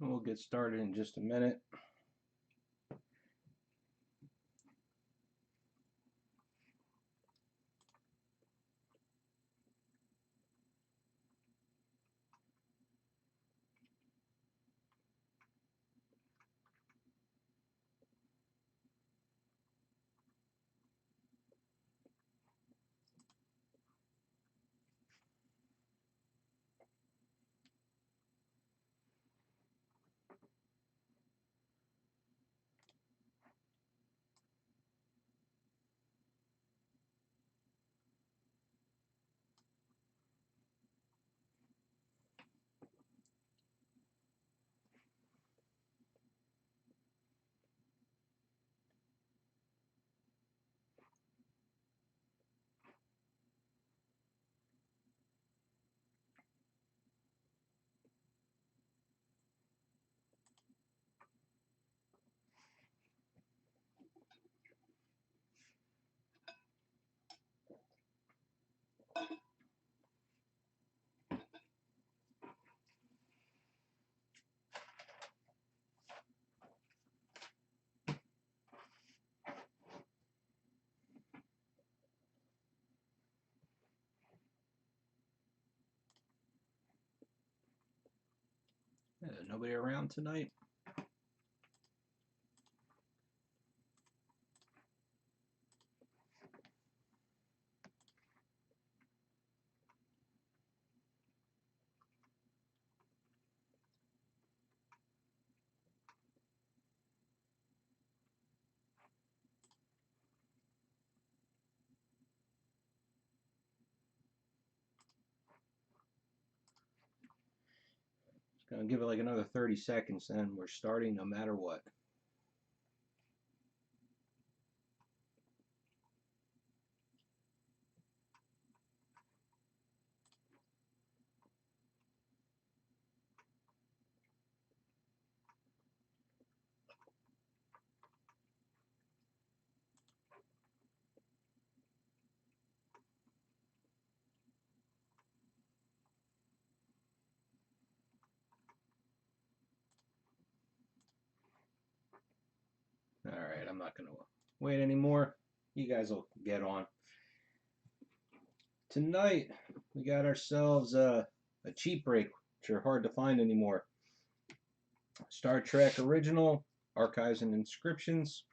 We'll get started in just a minute. Nobody around tonight? Just gonna give it like another 30 seconds, and we're starting no matter what. Alright, I'm not gonna wait anymore. You guys will get on. Tonight, we got ourselves a cheap break, which are hard to find anymore. Star Trek Original, Archives and Inscriptions.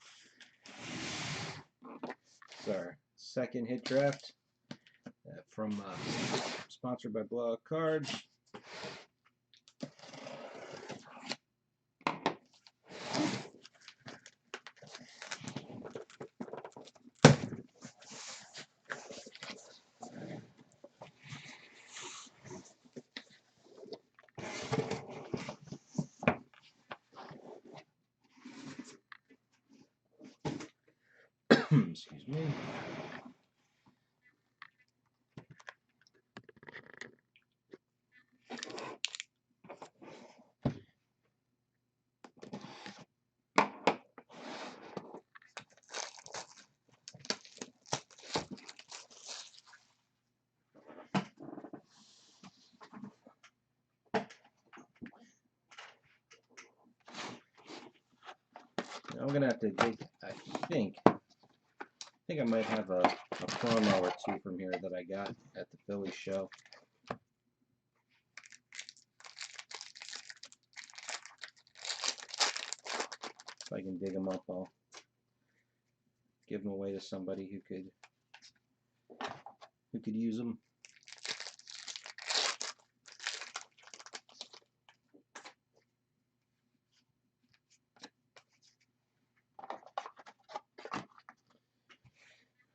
It's our second hit draft from sponsored by Blowout Cards. Excuse me. I'm gonna have to dig. I think I might have a promo or two from here that I got at the Philly show. If I can dig them up, I'll give them away to somebody who could use them.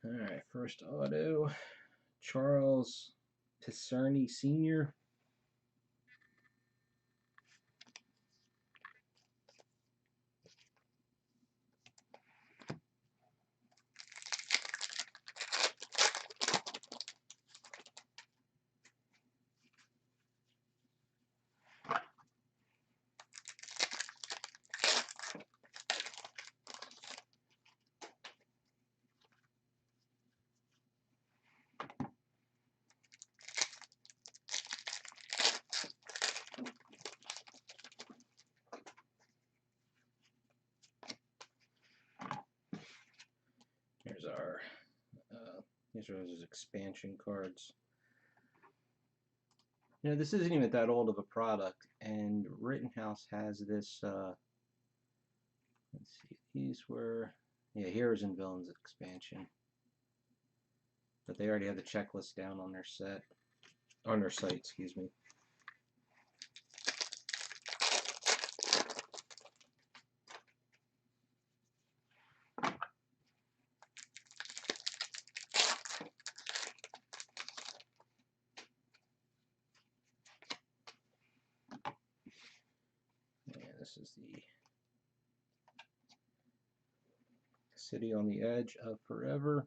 All right, first auto, Charles Pisserni Sr. are these are those expansion cards. You know, this isn't even that old of a product, and Rittenhouse has this. Let's see, these were Heroes and Villains expansion, but they already have the checklist down on their site. Excuse me. This is the City on the Edge of Forever.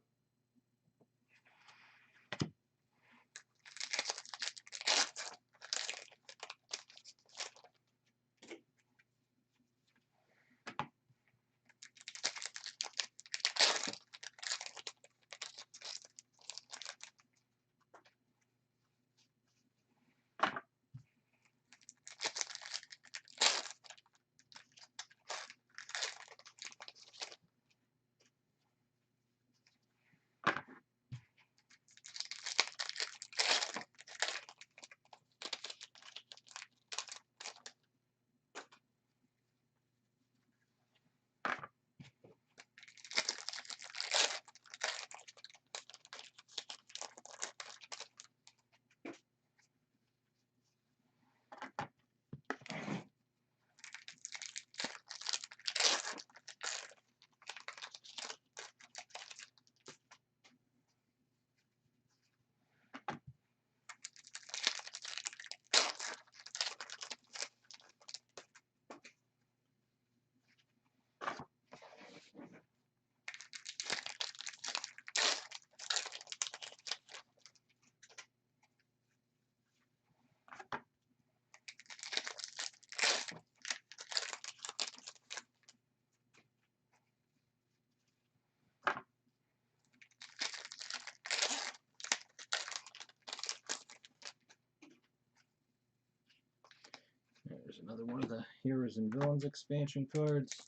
There's another one of the Heroes and Villains expansion cards.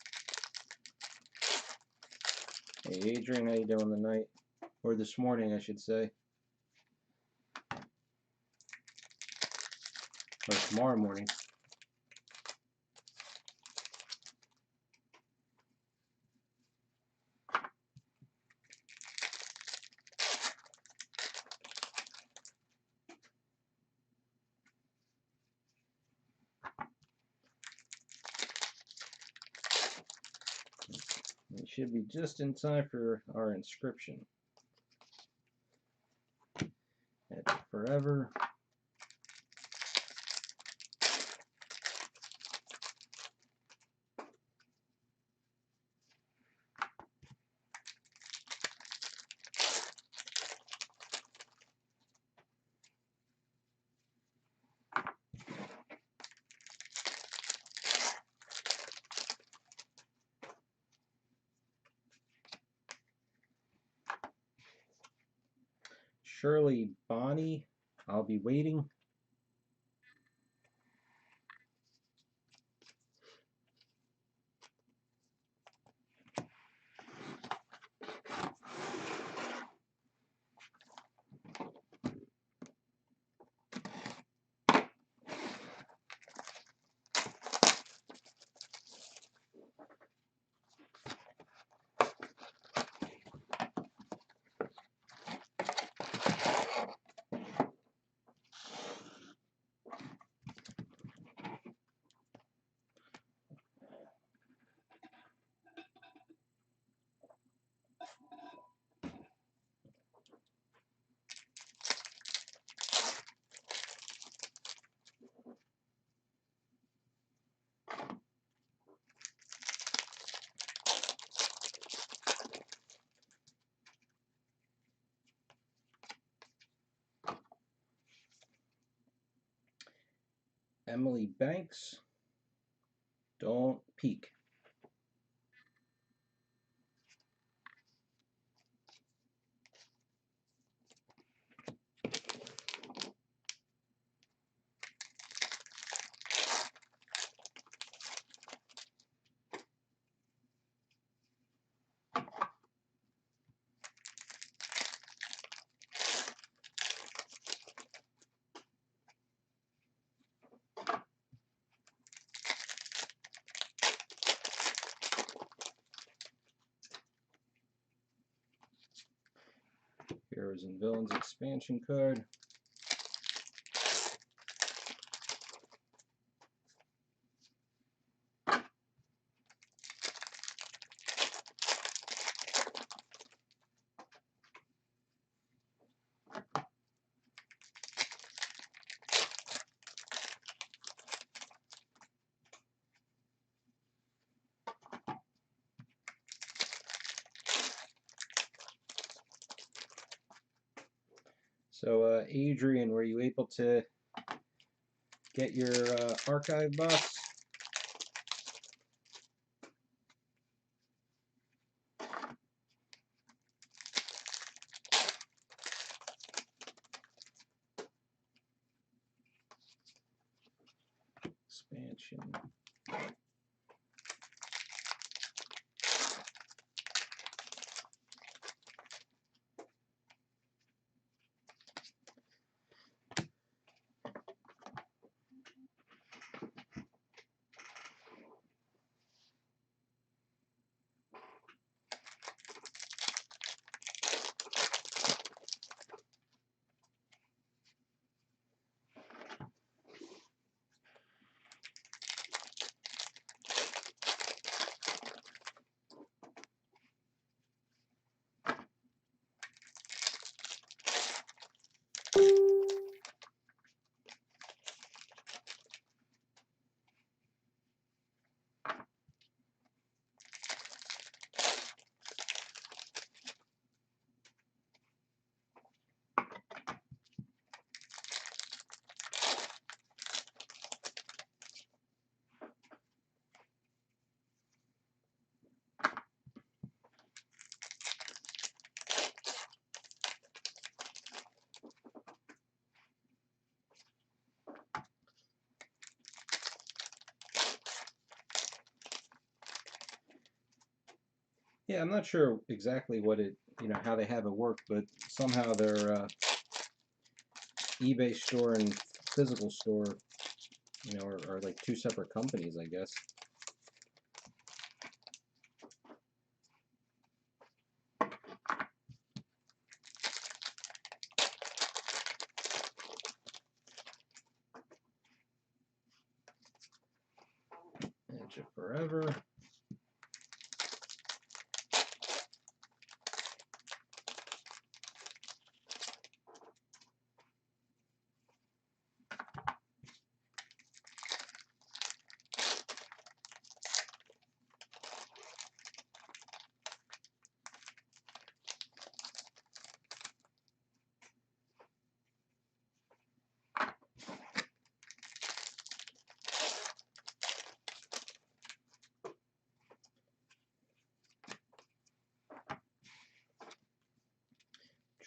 Hey Adrian, how you doing tonight? Or this morning, I should say. Or tomorrow morning. We should be just in time for our inscription. At Forever. Shirley Bonnie, I'll Be Waiting. Emily Banks, Don't Peek. Heroes and Villains expansion card. So, Adrian, were you able to get your archive box? Expansion. Yeah, I'm not sure exactly what it, how they have it work, but somehow their eBay store and physical store, are like two separate companies, I guess. Edge of Forever.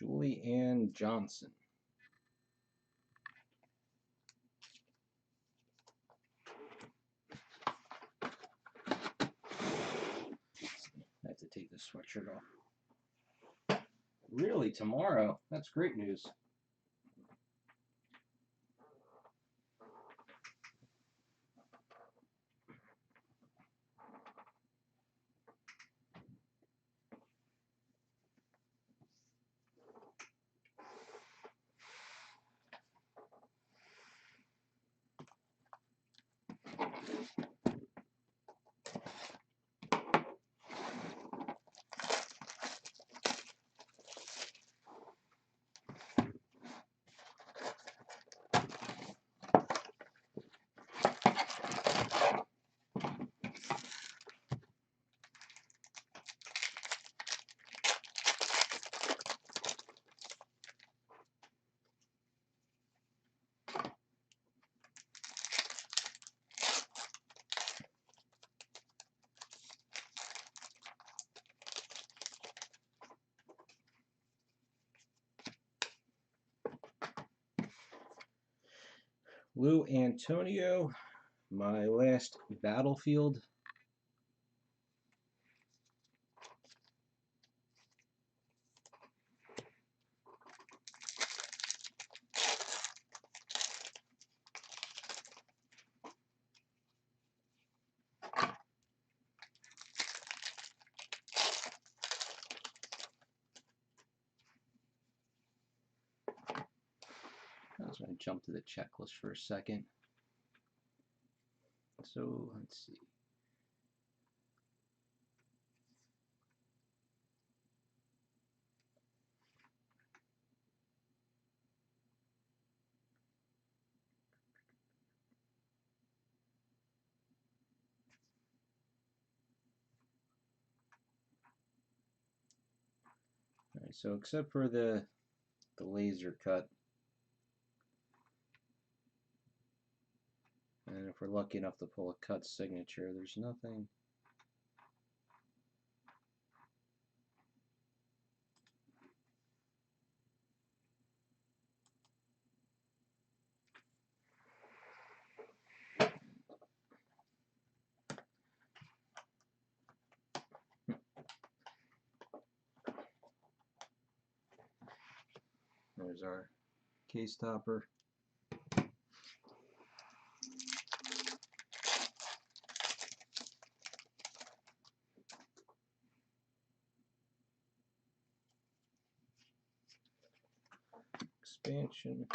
Julie Ann Johnson. I have to take this sweatshirt off. Really, tomorrow? That's great news. Lou Antonio, My Last Battlefield. just going to jump to the checklist for a second. So let's see. All right, so except for the laser cut, and if we're lucky enough to pull a cut signature, there's nothing. There's our case topper. Expansion.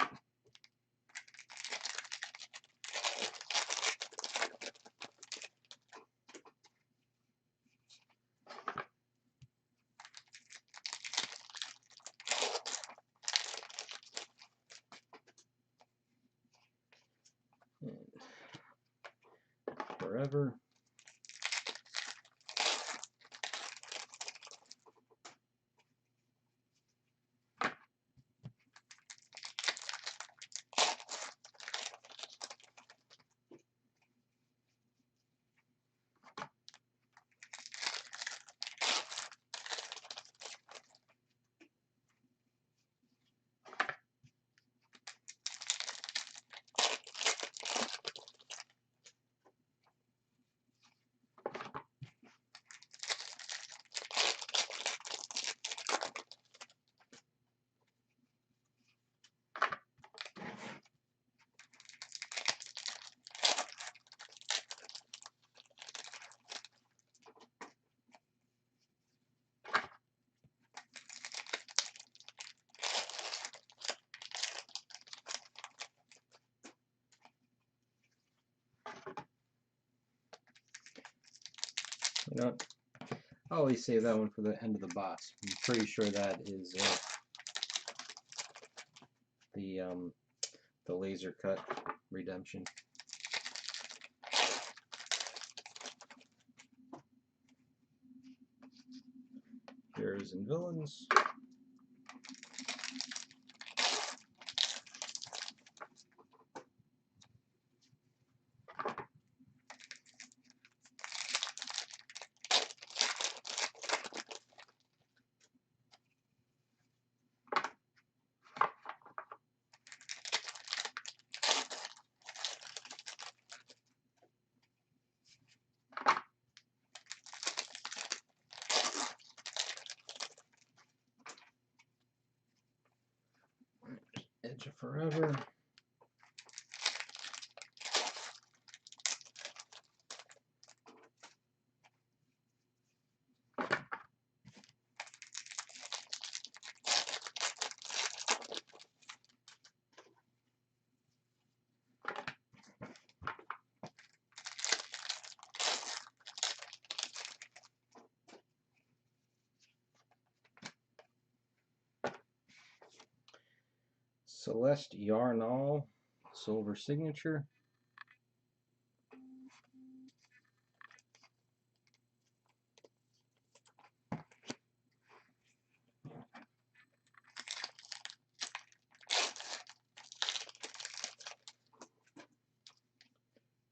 And forever. You know, I always save that one for the end of the box. I'm pretty sure that is the laser cut redemption. Heroes and villains. Edge of Forever. Celeste Yarnall, silver signature.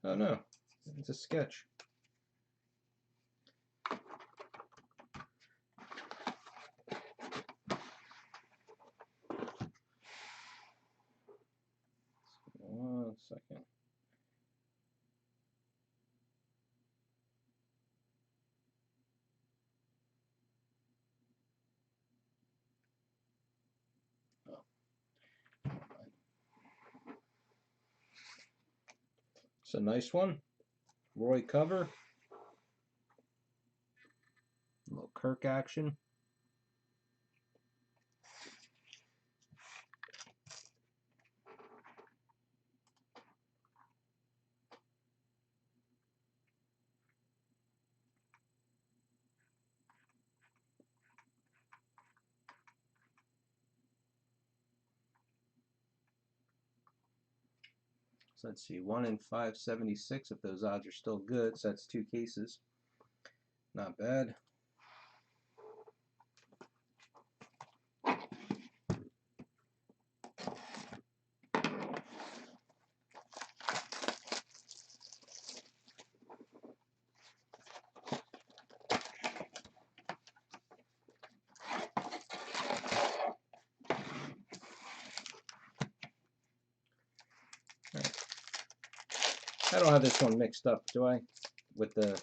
Oh no, it's a sketch. One second. Oh. It's a nice one. Roy cover. A little Kirk action. So let's see, 1 in 576 if those odds are still good. So that's 2 cases. Not bad. I don't have this one mixed up, do I? With the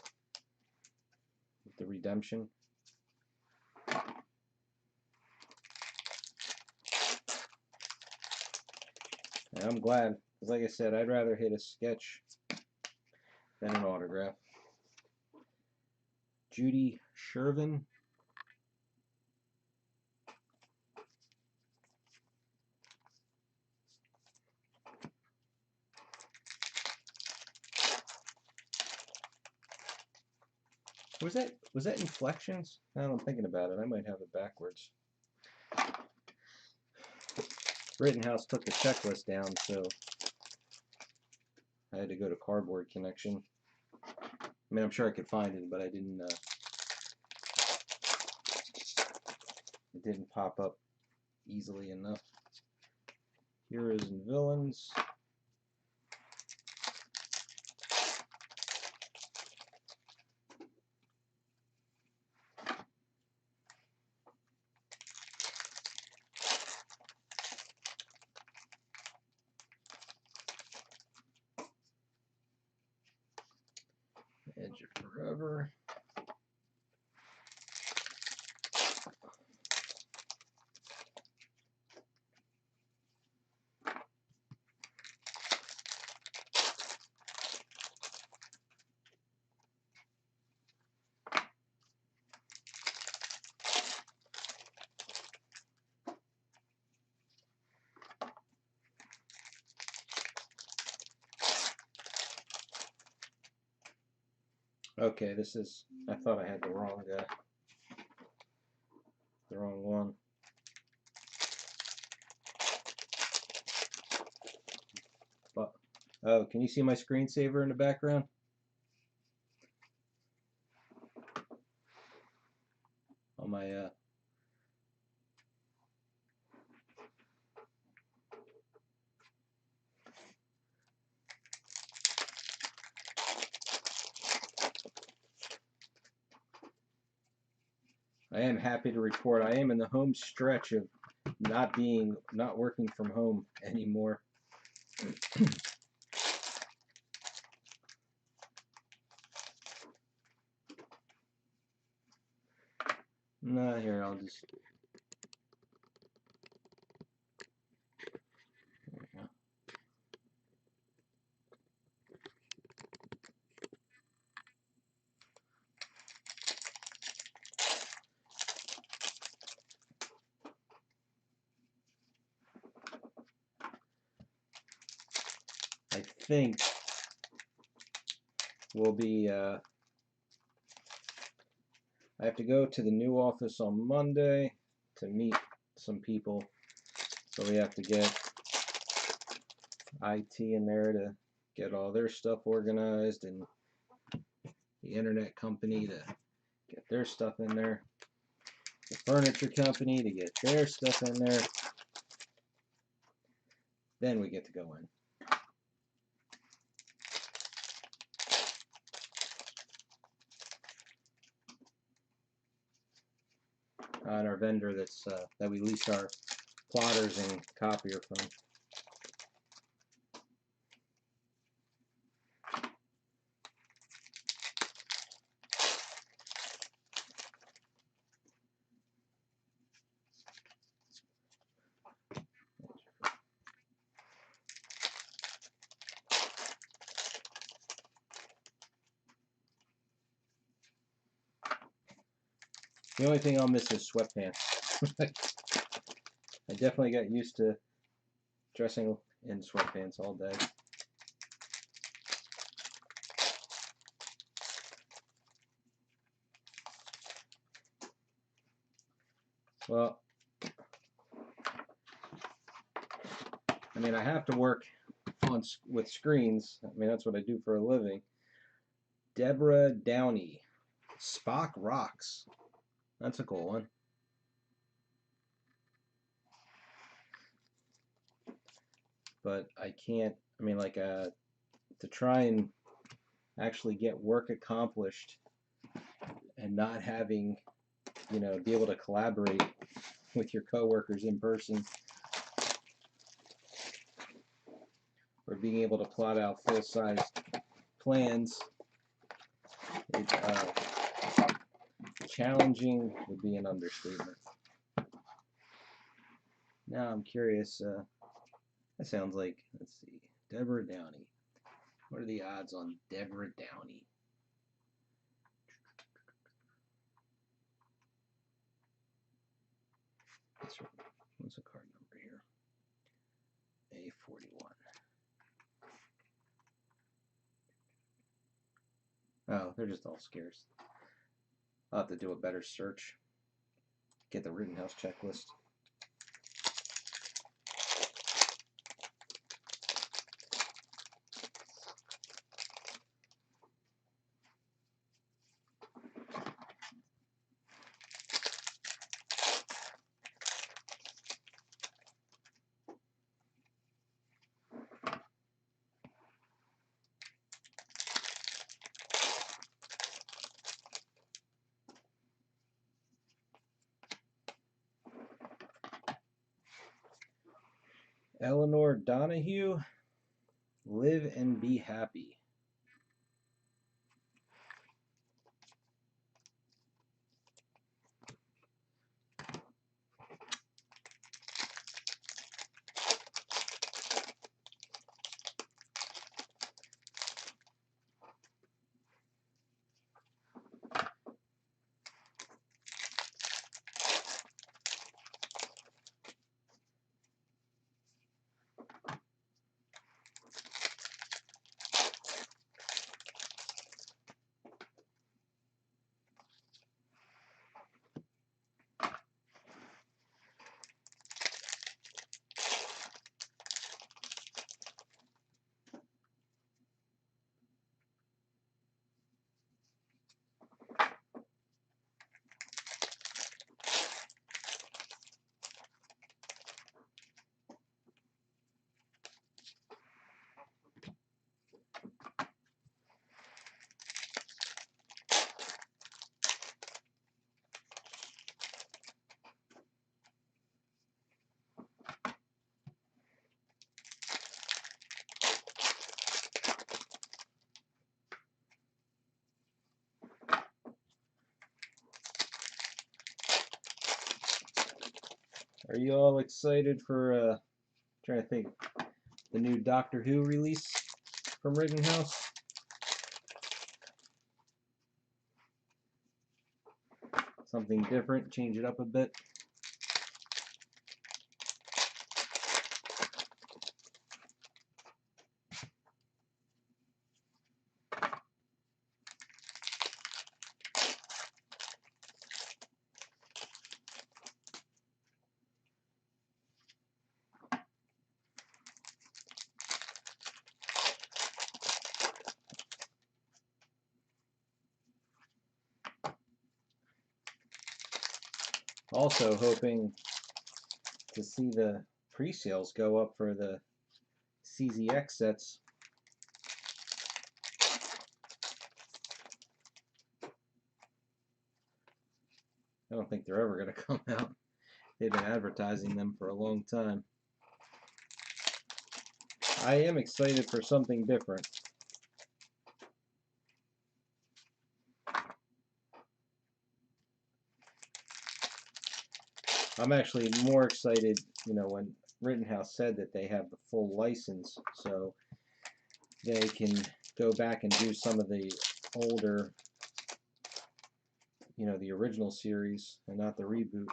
redemption. And I'm glad, because like I said, I'd rather hit a sketch than an autograph. Judy Shervin. Was that Inflections? Now I'm thinking about it, I might have it backwards. Rittenhouse took the checklist down, so I had to go to Cardboard Connection. I mean, I'm sure I could find it, but I didn't. It didn't pop up easily enough. Heroes and Villains. Edge of Forever. Okay, this is, I thought I had the wrong one. But, oh, can you see my screensaver in the background? On my, I am happy to report I am in the home stretch of not working from home anymore. No, here, I'll just... There we go. I think we'll be... I have to go to the new office on Monday to meet some people. So we have to get IT in there to get all their stuff organized, and the internet company to get their stuff in there, the furniture company to get their stuff in there. Then we get to go in. And our vendor that's that we lease our plotters and copier from. The only thing I'll miss is sweatpants. I definitely got used to dressing in sweatpants all day. Well, I mean, I have to work with screens. I mean, that's what I do for a living. Deborah Downey. Spock Rocks. That's a cool one. But I can't, I mean, like, to try and actually get work accomplished and not having, you know, be able to collaborate with your coworkers in person, or being able to plot out full-size plans, challenging would be an understatement. Now I'm curious, that sounds like, let's see, Deborah Downey. What are the odds on Deborah Downey? What's the card number here? A41. Oh, they're just all scarce. I'll have to do a better search. Get the Rittenhouse checklist. Eleanor Donahue, Live and Be Happy. Are you all excited for, trying to think, the new Doctor Who release from Rittenhouse? Something different, change it up a bit. Also hoping to see the pre-sales go up for the CZX sets. I don't think they're ever going to come out. They've been advertising them for a long time. I am excited for something different. I'm actually more excited, you know, when Rittenhouse said that they have the full license, so they can go back and do some of the older, you know, the original series and not the reboot.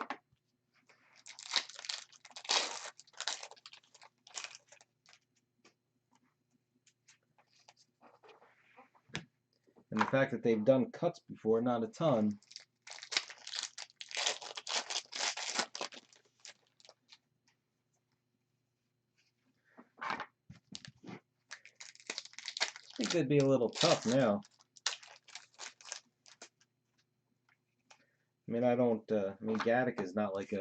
And the fact that they've done cuts before, not a ton. think they'd be a little tough now. I mean, I mean, Gattaca is not like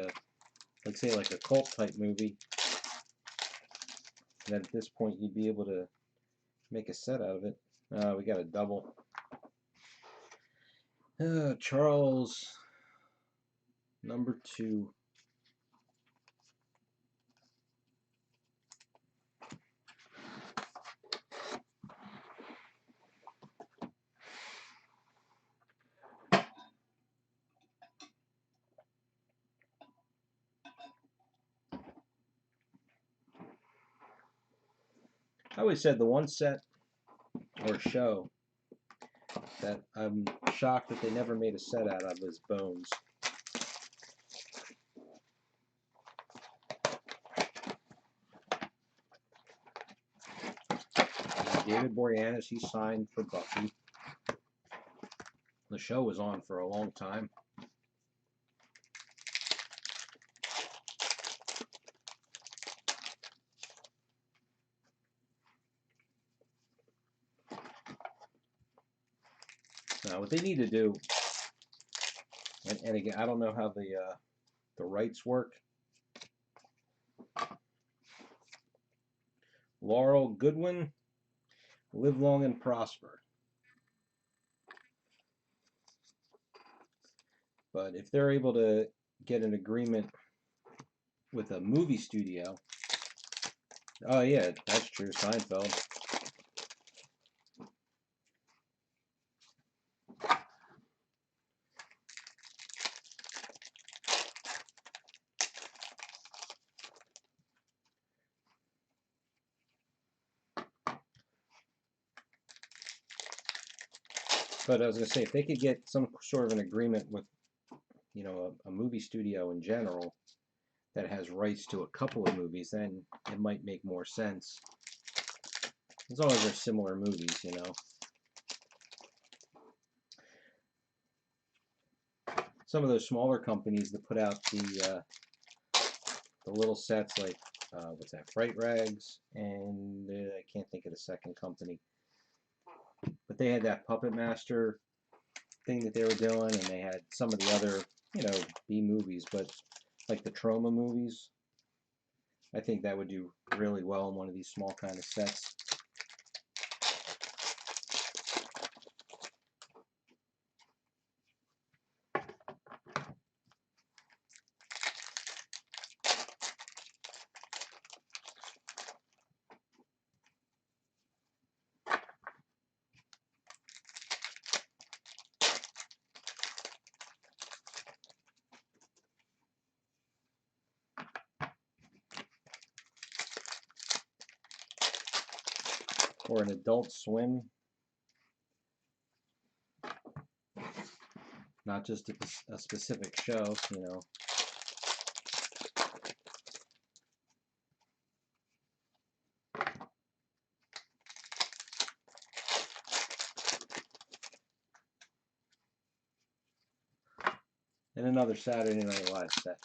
say like a cult type movie that at this point you'd be able to make a set out of it. We got a double. Charles, number 2. I always said the one set or show that I'm shocked that they never made a set out of was Bones. David Boreanaz, he signed for Buffy. The show was on for a long time. Now, what they need to do, and again, I don't know how the rights work. Laurel Goodwin, Live Long and Prosper. But if they're able to get an agreement with a movie studio, oh yeah, that's true, Seinfeld. But I was going to say, if they could get some sort of an agreement with, you know, a movie studio in general that has rights to a couple of movies, then it might make more sense. As long as they're similar movies, you know. Some of those smaller companies that put out the little sets, like what's that, Fright Rags, and I can't think of the second company. But they had that Puppet Master thing that they were doing, and they had some of the other, you know, B movies, but like the Trauma movies. I think that would do really well in one of these small kind of sets. Or an Adult Swim. Not just a specific show, you know. And another Saturday Night Live set.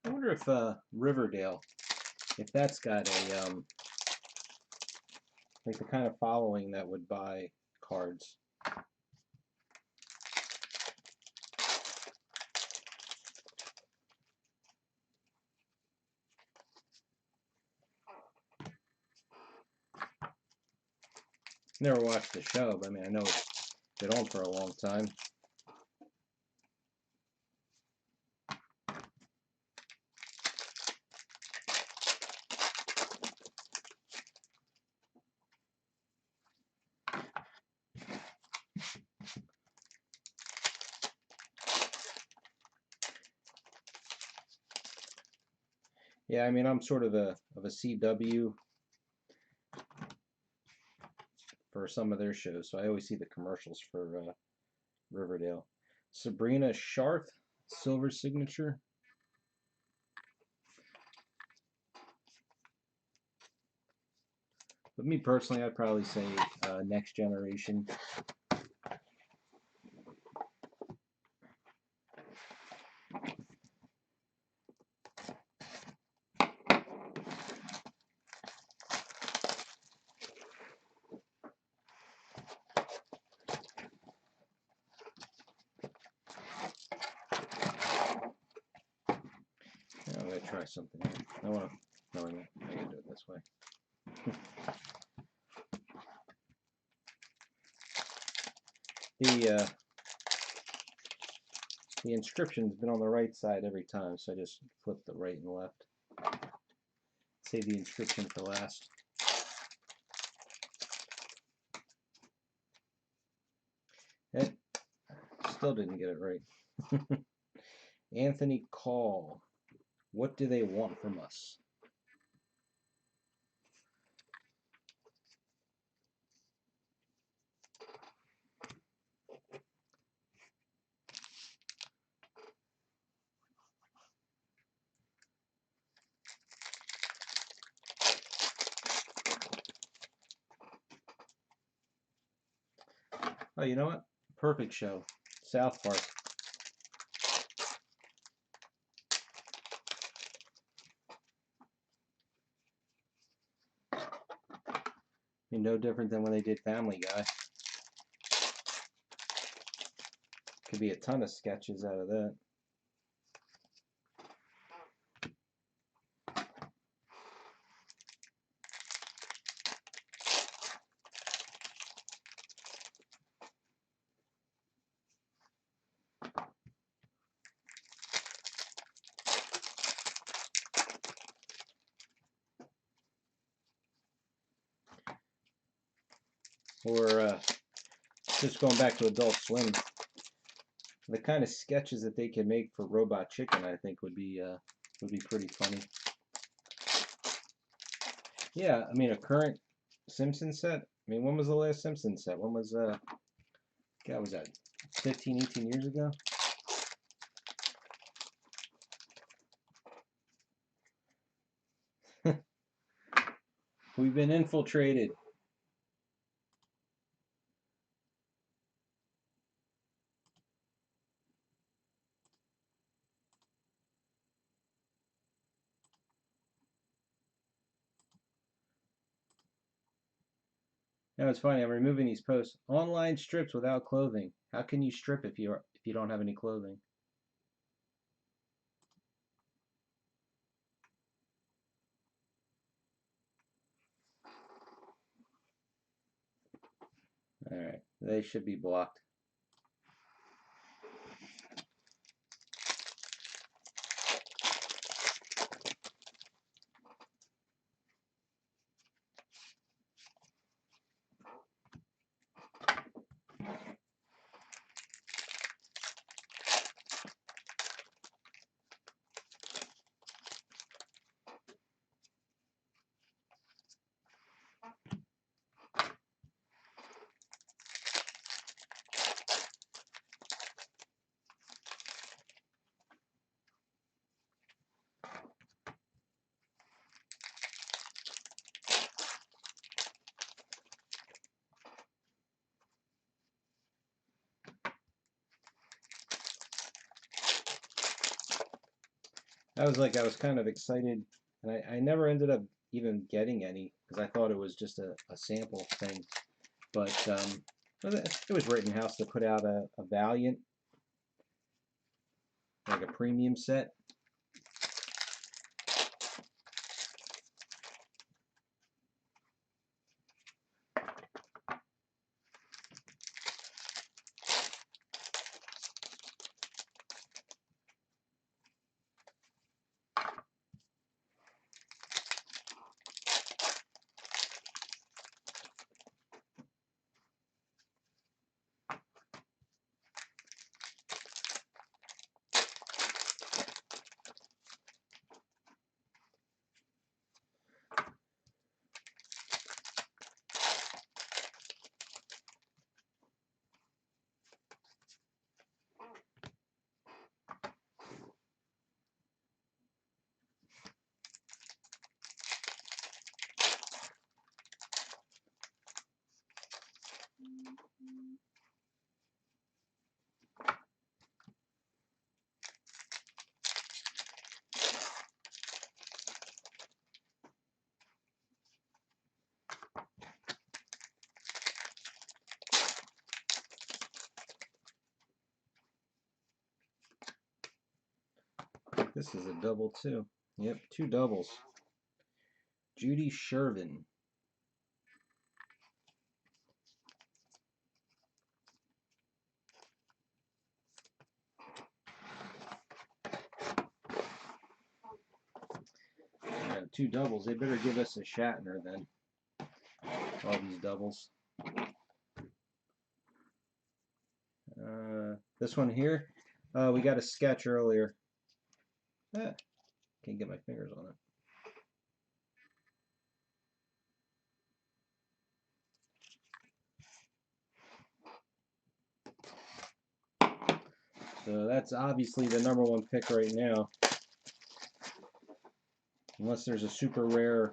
I wonder if Riverdale, if that's got a like the kind of following that would buy cards. Never watched the show, but I mean, I know it's been on for a long time. Yeah, I mean, I'm sort of a CW for some of their shows, so I always see the commercials for Riverdale. Sabrina Sharth, Silver Signature. But me personally, I'd probably say Next Generation. I'm going to try something here. I want to, no, I can do it this way. The inscription's been on the right side every time, so I just flip the right and left. Save the inscription for last. And still didn't get it right. Anthony Call. What do they want from us? Oh, you know what? Perfect show. South Park. I mean, no different than when they did Family Guy. Could be a ton of sketches out of that. Or just going back to Adult Swim, the kind of sketches that they can make for Robot Chicken, I think would be pretty funny. Yeah, I mean a current Simpsons set. I mean, when was the last Simpsons set? When was God, was that 15, 18 years ago? We've been infiltrated. Now it's funny. I'm removing these posts. Online strips without clothing. How can you strip if you don't have any clothing? All right, they should be blocked. I was kind of excited, and I never ended up even getting any because I thought it was just a sample thing. But it was Rittenhouse to put out a Valiant, like a premium set. This is a double too. Yep, 2 doubles. Judy Shervin. Yeah, 2 doubles. They better give us a Shatner then. All these doubles. This one here, we got a sketch earlier. Can't get my fingers on it. So that's obviously the #1 pick right now. Unless there's a super rare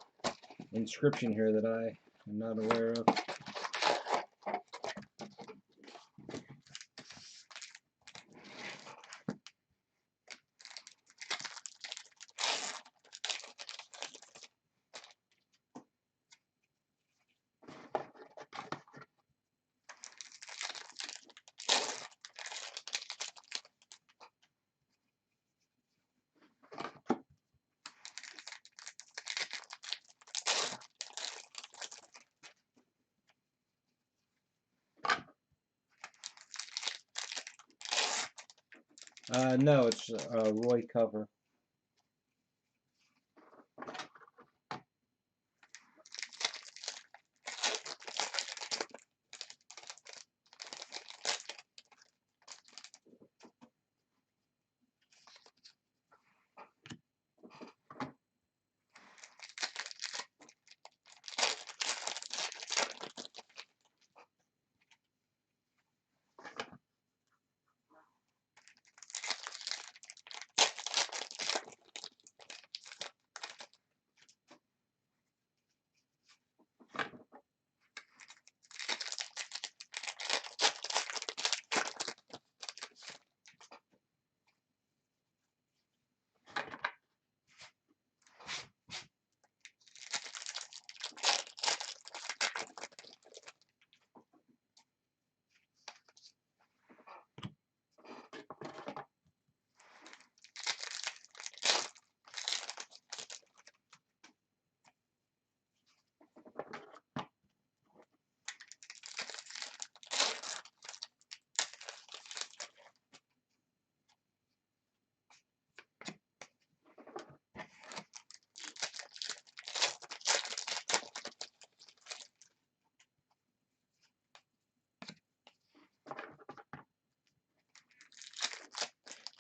inscription here that I am not aware of. No, it's Roy cover.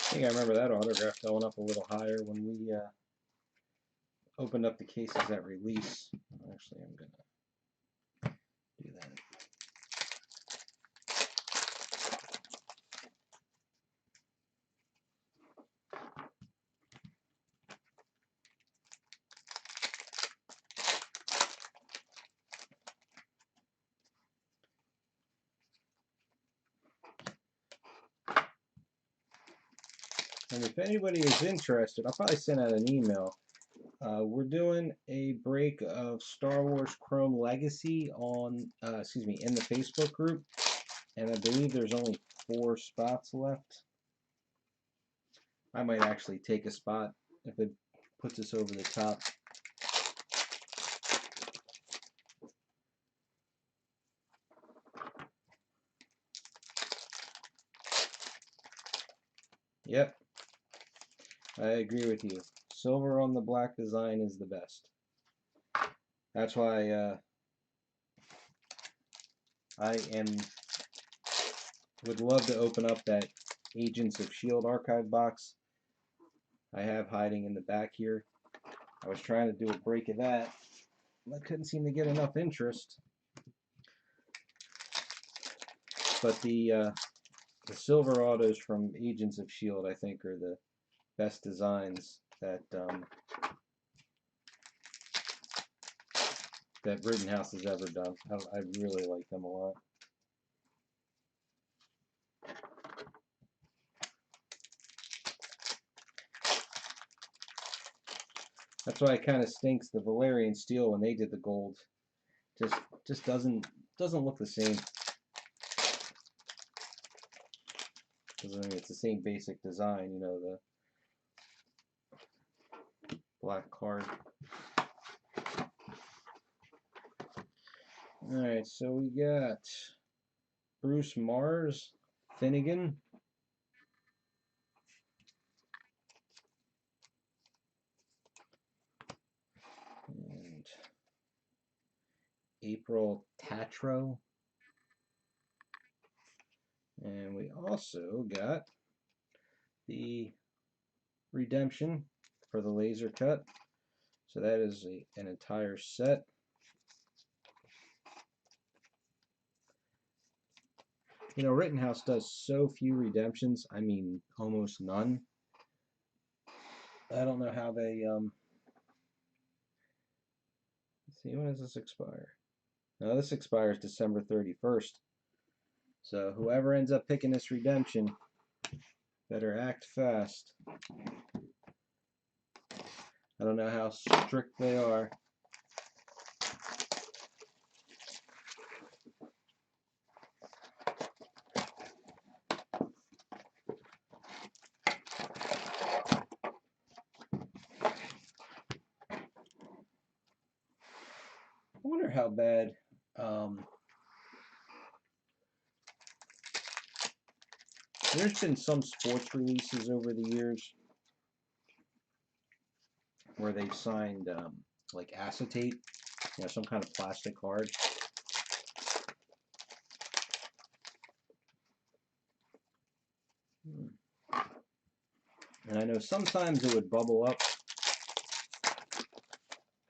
I think I remember that autograph going up a little higher when we opened up the cases at release. Actually, I'm going to do that. And if anybody is interested, I'll probably send out an email. We're doing a break of Star Wars Chrome Legacy on, in the Facebook group, and I believe there's only 4 spots left. I might actually take a spot if it puts us over the top. Yep, I agree with you. Silver on the black design is the best. That's why would love to open up that Agents of S.H.I.E.L.D. archive box I have hiding in the back here. I was trying to do a break of that, and I couldn't seem to get enough interest. But the silver autos from Agents of S.H.I.E.L.D. I think are the best designs that that Rittenhouse has ever done. I really like them a lot. That's why it kind of stinks. The Valerian steel when they did the gold just doesn't look the same. Because I mean, it's the same basic design, you know, black card. Alright, so we got Bruce Mars, Finnegan, and April Tatro, and we also got the redemption for the laser cut. So that is an entire set. You know, Rittenhouse does so few redemptions. I mean, almost none. I don't know how they, let's see, when does this expire? No, this expires December 31st. So whoever ends up picking this redemption better act fast. I don't know how strict they are. I wonder how bad there's been some sports releases over the years where they've signed like acetate, you know, some kind of plastic card. And I know sometimes it would bubble up.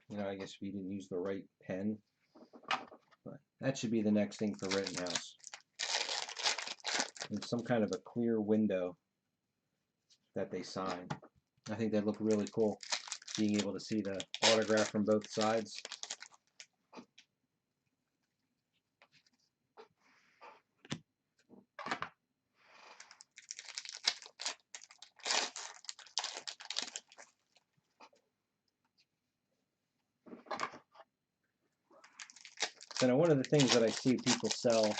You know, I guess we didn't use the right pen. But that should be the next thing for Rittenhouse. It's some kind of a clear window that they sign. I think that look really cool, being able to see the autograph from both sides. And one of the things that I see people sell,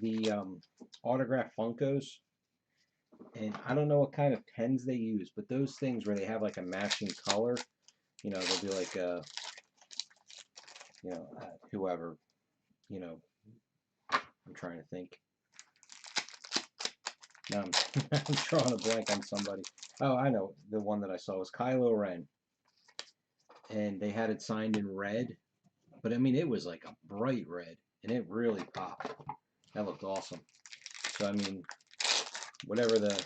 the autograph Funkos, and I don't know what kind of pens they use, but those things where they have like a matching color, you know, they'll be like a, you know, whoever, you know, I'm trying to think. No, I'm drawing a blank on somebody. Oh, I know, the one that I saw was Kylo Ren, and they had it signed in red, but I mean, it was like a bright red, and it really popped. That looked awesome. So I mean, whatever the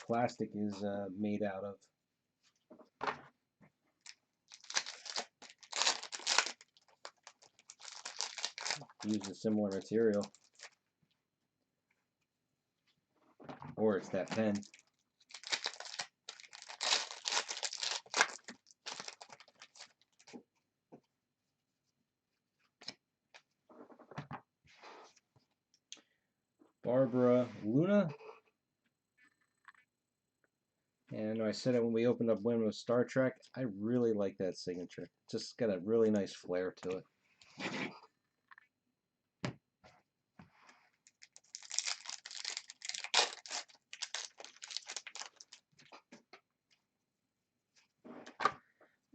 plastic is made out of. Use a similar material, or it's that pen. Barbara Luna. And I said it when we opened up one with Star Trek. I really like that signature. Just got a really nice flair to it.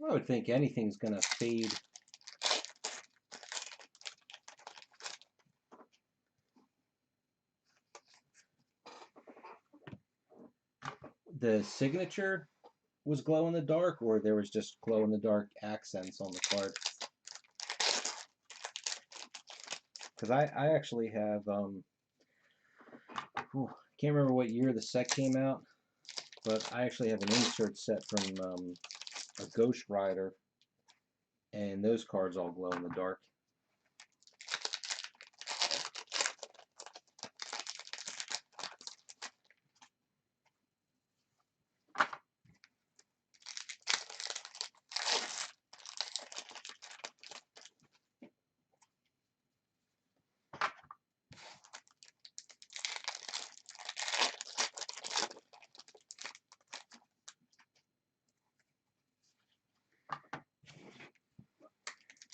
I would think anything's going to fade. The signature was glow in the dark, or there was just glow in the dark accents on the card. Because I actually have, can't remember what year the set came out, but I actually have an insert set from a Ghost Rider, and those cards all glow in the dark.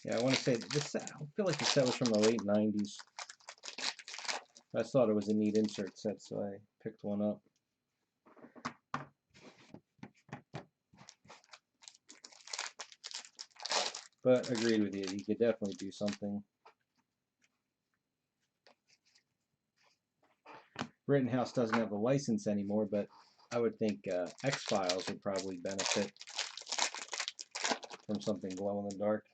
Yeah, I want to say this. I feel like the set was from the late '90s. I just thought it was a neat insert set, so I picked one up. But agreed with you. You could definitely do something. Rittenhouse doesn't have a license anymore, but I would think X-Files would probably benefit from something glow in the dark.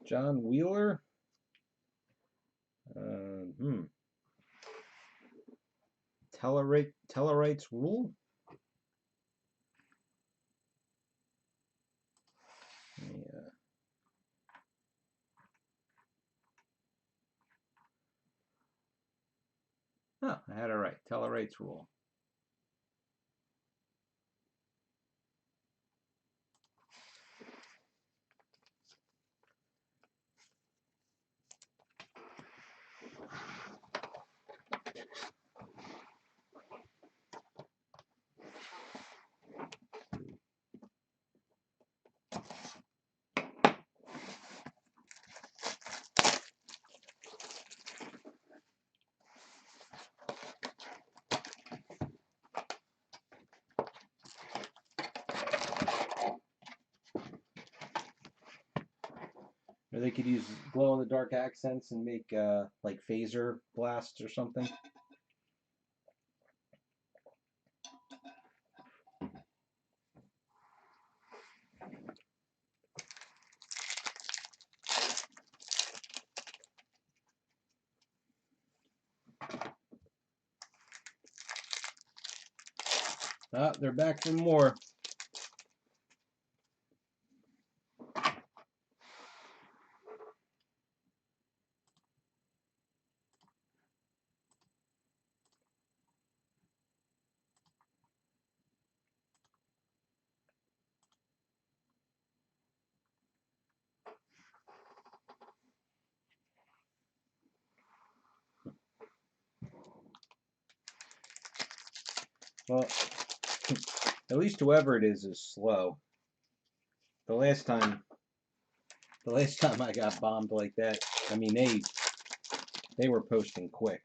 John Wheeler. Tellerites rule. Yeah. Oh, I had it right. Tellerites rule. Or they could use glow-in-the-dark accents and make like phaser blasts or something. Ah, they're back for more. Well, at least whoever it is slow. The last time I got bombed like that, I mean they were posting quick.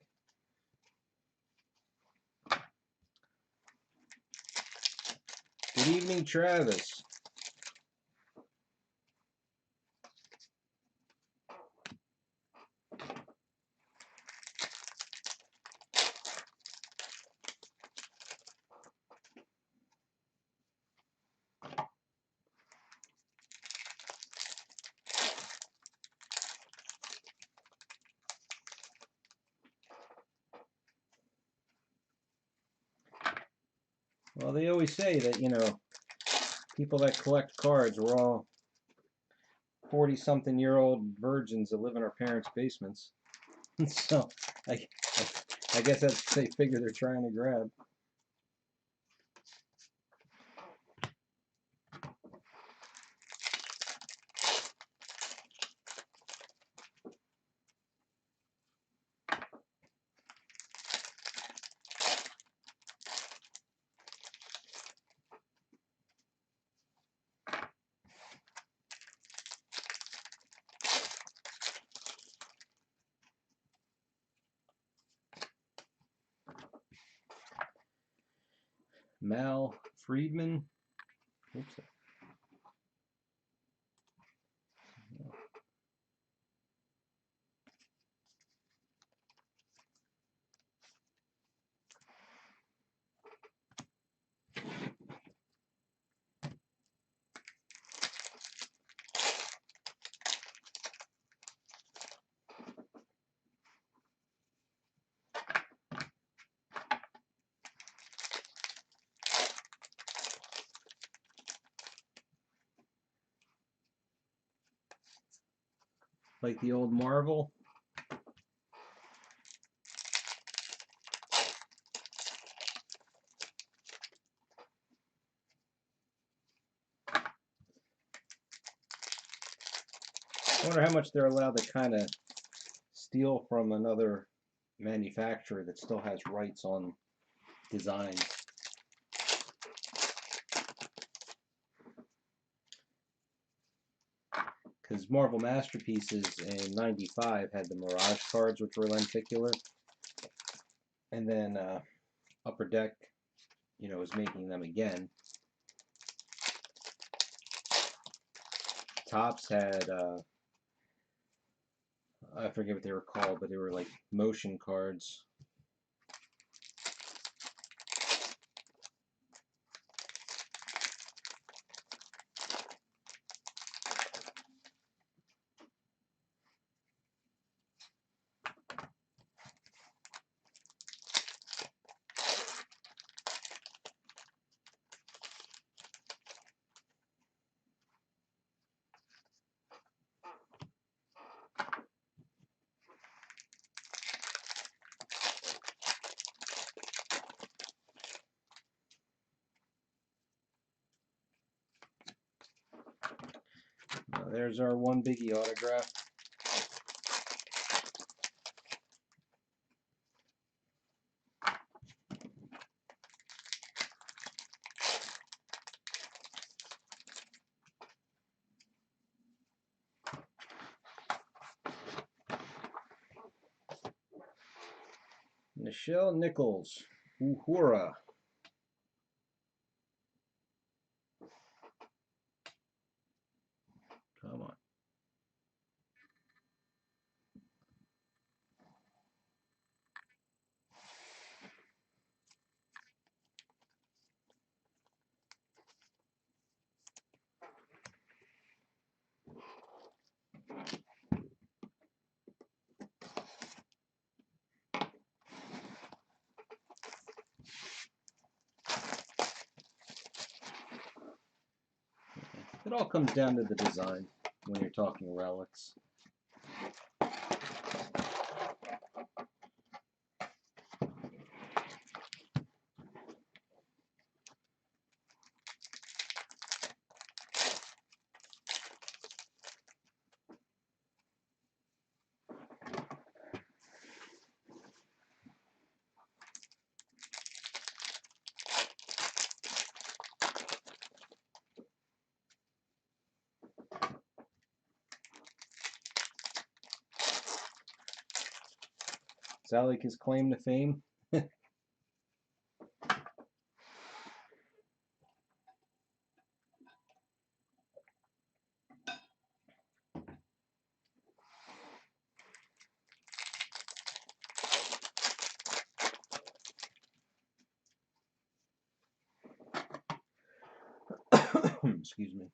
Good evening, Travis. Well, they always say that, you know, people that collect cards were all 40-something-year-old virgins that live in our parents' basements. So, I guess that's what they figure they're trying to grab. Mal Friedman. Oops. Like the old Marvel. I wonder how much they're allowed to kind of steal from another manufacturer that still has rights on designs. Because Marvel Masterpieces in '95 had the Mirage cards, which were lenticular, and then Upper Deck, you know, is making them again. Topps had I forget what they were called, but they were like motion cards. There's our one biggie autograph. Nichelle Nichols, Uhura. Come on. It all comes down to the design when you're talking relics. Is that like his claim to fame? Excuse me.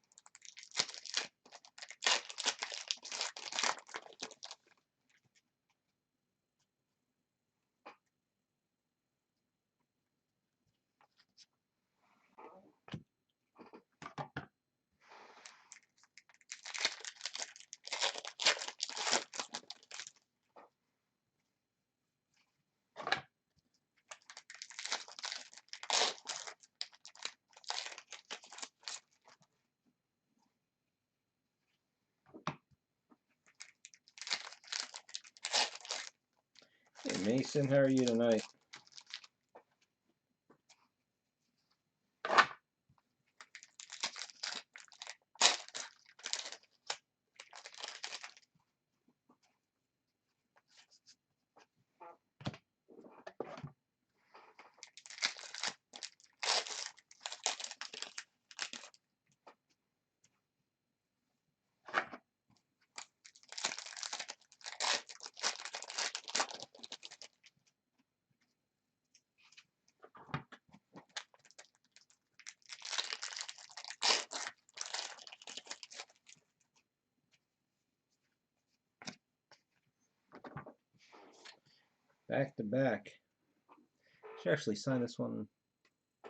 Hey Mason, how are you tonight? Back to back. Should actually sign this one. I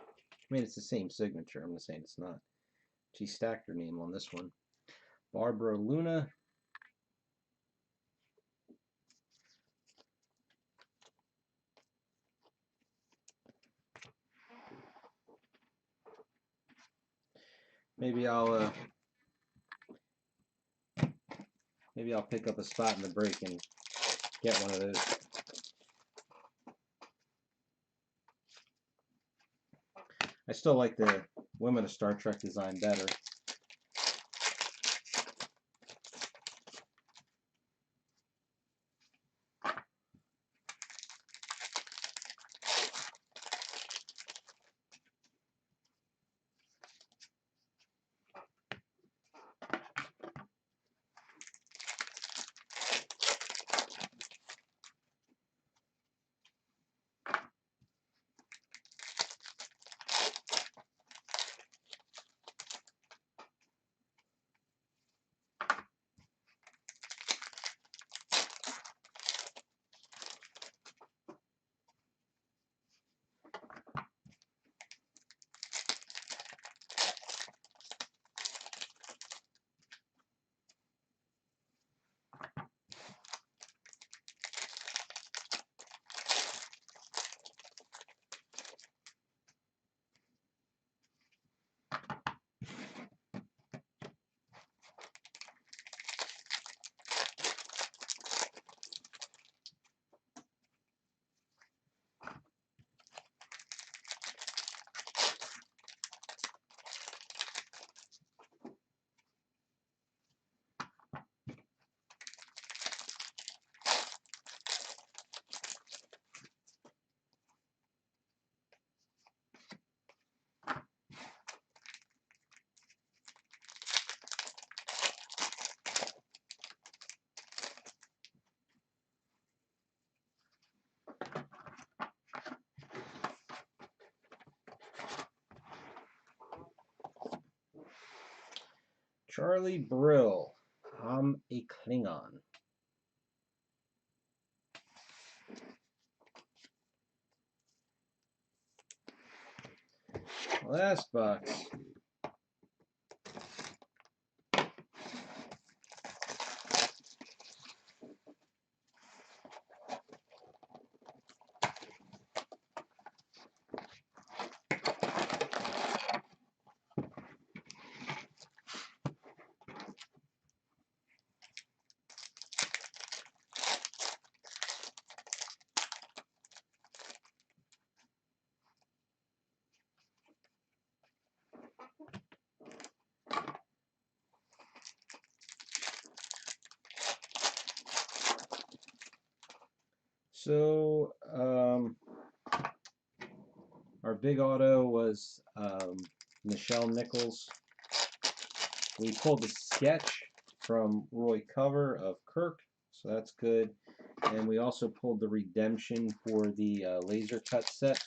mean, it's the same signature. I'm just saying it's not. She stacked her name on this one. Barbara Luna. Maybe I'll pick up a spot in the break and get one of those. I still like the Women of Star Trek design better. Charlie Brill, I'm a Klingon. Last box. So, our big auto was Michelle Nichols. We pulled the sketch from Roy Cover of Kirk, so that's good. And we also pulled the redemption for the laser cut set.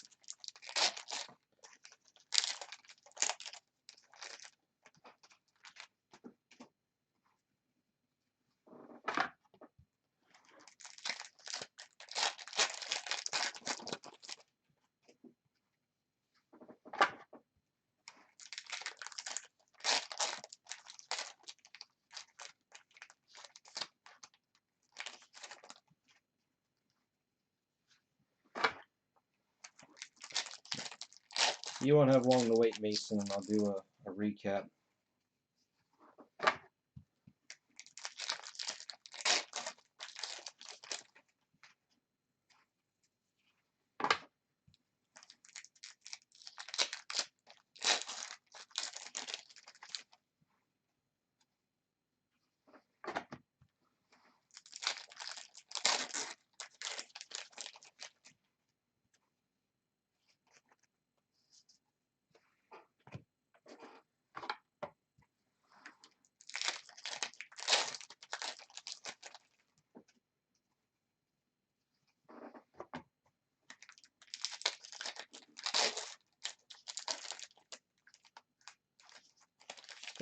You won't have long to wait, Mason, and I'll do a recap.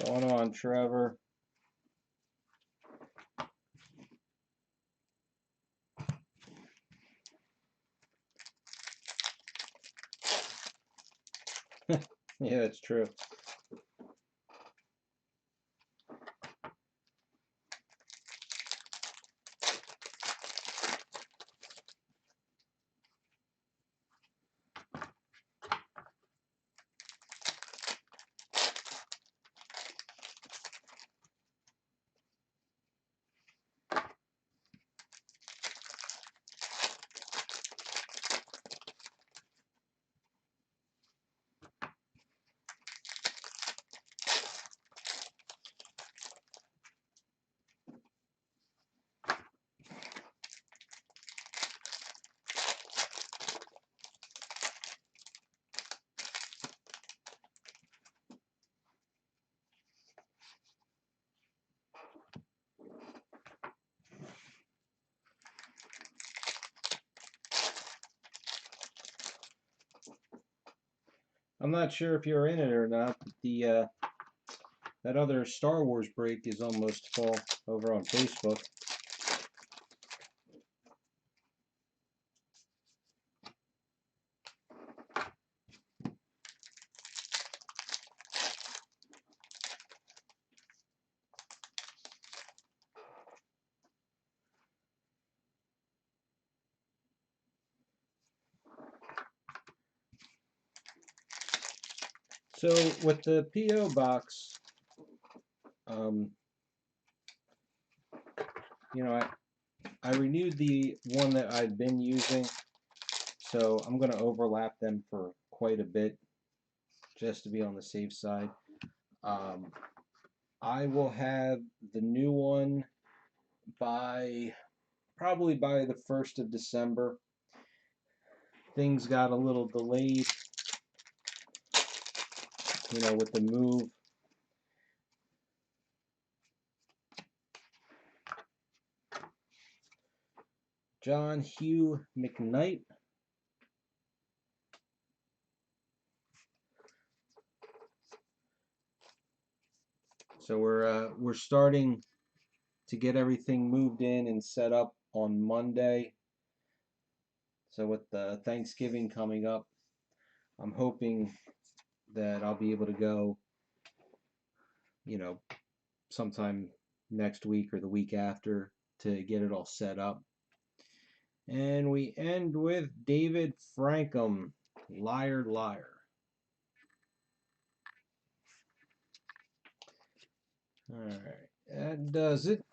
Going on, Trevor. Yeah, it's true. I'm not sure if you're in it or not, but the that other Star Wars break is almost full over on Facebook. So with the PO box, um, you know, I renewed the one that I've been using, so I'm going to overlap them for quite a bit, just to be on the safe side. I will have the new one by probably by the 1st of December. Things got a little delayed, with the move. John Hugh McKnight. So we're starting to get everything moved in and set up on Monday. So with the Thanksgiving coming up, I'm hoping that I'll be able to go, sometime next week or the week after to get it all set up. And we end with David Frankham, Liar Liar. Alright, that does it.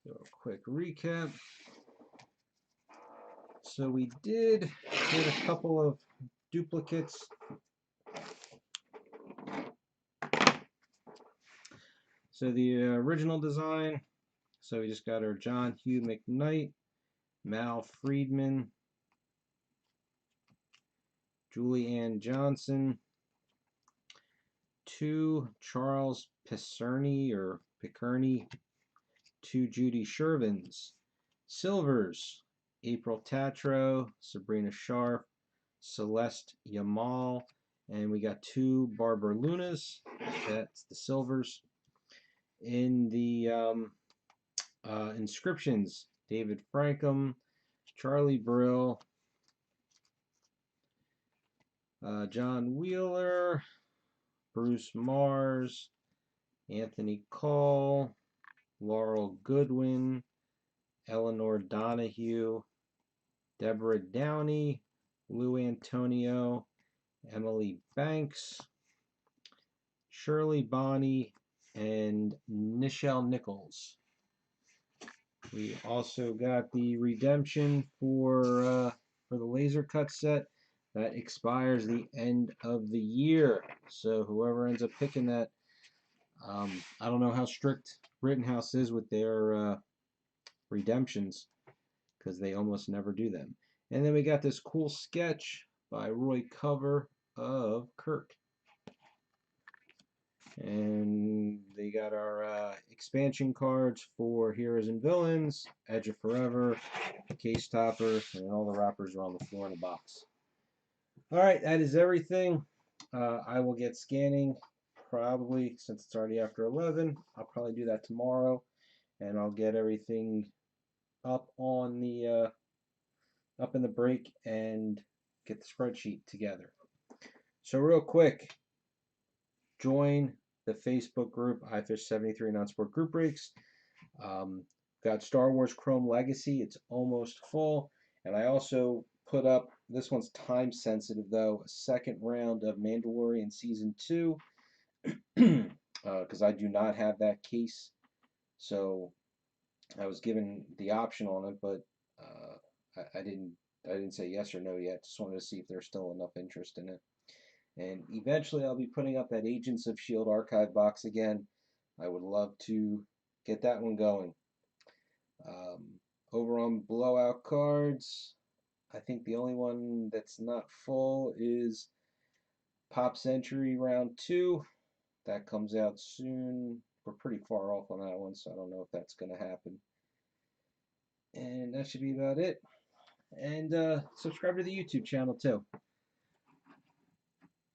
Do a quick recap. So we did get a couple of duplicates. So the original design, so we just got our John Hugh McKnight, Mal Friedman, Julie Ann Johnson, 2 Charles Picerni or Picerni, 2 Judy Shervins, silvers, April Tatro, Sabrina Sharp, Celeste Yamal, and we got 2 Barbara Lunas. That's the silvers. In the inscriptions, David Frankham, Charlie Brill, John Wheeler, Bruce Mars, Anthony Cole, Laurel Goodwin, Eleanor Donahue, Deborah Downey, Lou Antonio, Emily Banks, Shirley Bonney, and Nichelle Nichols. We also got the redemption for the laser cut set that expires the end of the year. So whoever ends up picking that, I don't know how strict Rittenhouse is with their redemptions, because they almost never do them. And then we got this cool sketch by Roy Cover of Kirk. And they got our expansion cards for Heroes and Villains, Edge of Forever, Case Topper, and all the wrappers are on the floor in the box. Alright, that is everything. I will get scanning probably, since it's already after 11. I'll probably do that tomorrow, and I'll get everything up on the up in the break and get the spreadsheet together. So real quick, join the Facebook group iFish73 Non-Sport Group Breaks. Got Star Wars Chrome Legacy. It's almost full. And I also put up, this one's time sensitive though, a second round of Mandalorian Season 2. Because I do not have that case. So I was given the option on it, but I didn't say yes or no yet. Just wanted to see if there's still enough interest in it. And eventually I'll be putting up that Agents of S.H.I.E.L.D. archive box again. I would love to get that one going. Over on Blowout Cards, I think the only one that's not full is Pop Century Round 2. That comes out soon. We're pretty far off on that one, so I don't know if that's going to happen. And that should be about it. And subscribe to the YouTube channel too.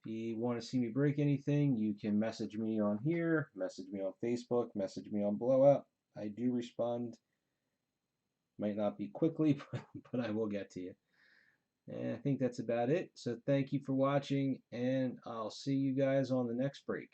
If you want to see me break anything, you can message me on here, message me on Facebook, message me on Blowout. I do respond. Might not be quickly, but I will get to you. And I think that's about it. So thank you for watching, and I'll see you guys on the next break.